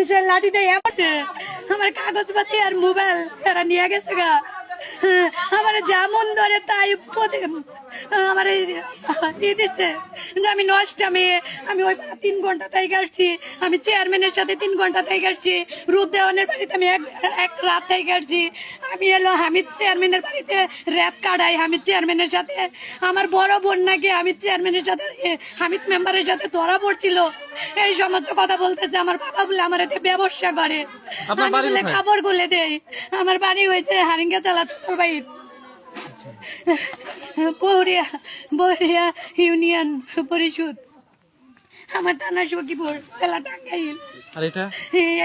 সে লাঠি দিয়ে আমার কাগজপাতি আর মোবাইল এরা নিয়ে গেছে গা। আমার যেমন ধরে তাই আমার দিচ্ছে যে আমি নষ্ট আমি ওই 3 ঘন্টা তাই কাটছি। আমি চেয়ারম্যানের সাথে 3 ঘন্টা তাই কাটছি। রূপ দেওয়ানের বাড়িতে আমি এক রাত তাই কাটছি। আমি এলো হামিদ চেয়ারম্যানের বাড়িতে রাত কাটাই হামিদ চেয়ারম্যানের সাথে। আমার বড় বোন নাকি হামিদ চেয়ারম্যানের সাথে হামিদ মেম্বারের সাথে ধরা পড়ছিল। এই সমস্ত কথা বলতেছে। আমার বাবা বলে আমার এতে ব্যবসা করে, আমি বলে খাবার গুলে দেই। আমার বাড়ি হয়েছে হারিঙ্গা চালা চতুর্বাইট বহরিয়া ইউনিয়ন পরিষদ। আমার থানা সখীপুর, জেলা টাঙ্গাইল। আর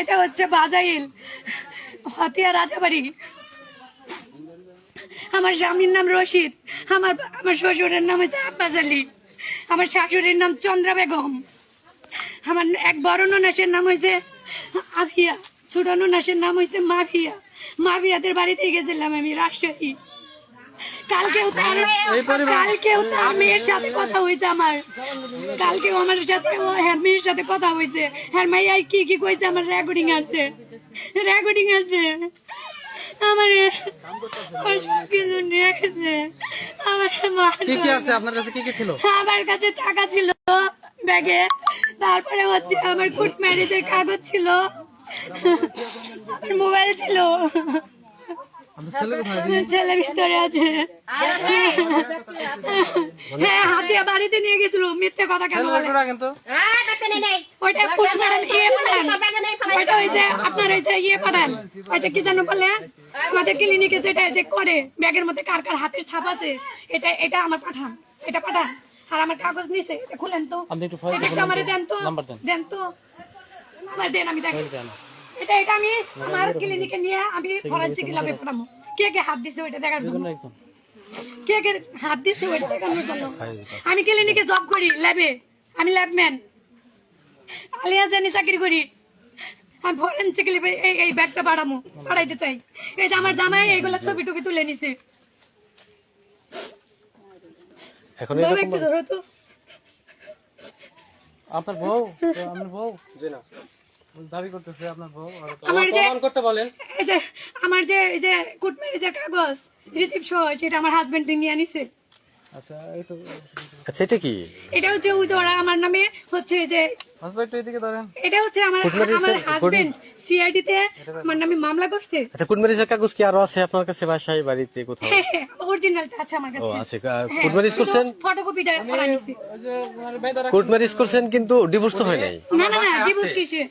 এটা হচ্ছে বাজাইল হতিয়া রাজাবাড়ি। আমার স্বামীর নাম রশিদ। আমার শ্বশুরের নাম হচ্ছে আব্বাস আলী। আমার শাশুড়ির নাম চন্দ্রা বেগম। আমার এক বড় ননাসের নাম হয়েছে আফিয়া, ছোট ননাসের নাম হয়েছে মাফিয়া। মাফিয়াদের বাড়িতে গেছিলাম আমি রাজশাহী। কালকেও তার মেয়ের সাথে কথা হয়েছে আমার। কালকেও আমার সাথে হ্যাঁ মেয়ের সাথে কথা হয়েছে। হ্যাঁ মাইয়াই কি কি কইছে আমার রেকর্ডিং আছে, রেকর্ডিং আছে। আমার সবকিছু নিয়ে গেছে। আমার কাছে টাকা ছিল ব্যাগে, তারপরে হচ্ছে আমার কোর্ট ম্যারেজের কাগজ ছিল, আমার মোবাইল ছিল। ছেলে ভিতরে আছে। হ্যাঁ হাতিয়া বাড়িতে নিয়ে গেছিল। মিথ্যে কথা কেন বলে? ওইটা ওইটা হয়েছে আপনার হয়েছে ইয়ে পাঠান হয়েছে কি জানো বলে আমাদের ক্লিনিকে যেটা যে করে ব্যাগের মধ্যে কার কার হাতের ছাপ আছে এটা এটা আমার পাঠান, এটা পাঠান। আর আমার কাগজ নিছে এটা খুলেন তো, এটা আমার দেন তো, দেন তো আমার দেন, আমি দেখি এটা এটা আমি আমার ক্লিনিকে নিয়ে আমি ফরেনসিক ল্যাবে পাঠাবো। কে কে হাত দিছে ওইটা দেখার জন্য, কে কে হাত দিছে ওইটা দেখানোর জন্য। আমি ক্লিনিকে জব করি ল্যাবে, আমি ল্যাবম্যান আলিয়া জানি চাকরি করি। আমি ফরেনসিক ল্যাবে এই ব্যাগটা পাঠাবো, পাঠাইতে চাই। এই যে আমার জামাই এইগুলা ছবি টুবি তুলে নিছে। এখন একটু ধরো তো আপনার বউ, আমার বউ জি না দাবি করতেছে আপনার বউ আমার যে প্রমাণ করতে বলেন। এই যে আমার যে এই যে কোর্ট ম্যারেজের কাগজ রিসিপ্ট সহ সেটা আমার হাজবেন্ড নিয়ে আনিছে। আচ্ছা এই তো আচ্ছা এটা কি? এটা হচ্ছে ওই যে ওরা আমার নামে হচ্ছে যে হাজবেন্ড এদিকে ধরেন, এটা হচ্ছে আমার হাজবেন্ড সিআইডি তে আমার নামে মামলা করছে। আচ্ছা কোর্ট ম্যারেজের কাগজ কি আরো আছে আপনার কাছে বাসায় বাড়িতে কোথাও? হ্যাঁ অরিজিনালটা আছে আমার কাছে। ও আচ্ছা কোর্ট ম্যারেজ করছেন, ফটোকপিটা করা নিছি। কোর্ট ম্যারেজ করছেন কিন্তু ডিভোর্স তো হয় নাই। না না না ডিভোর্স কিসে?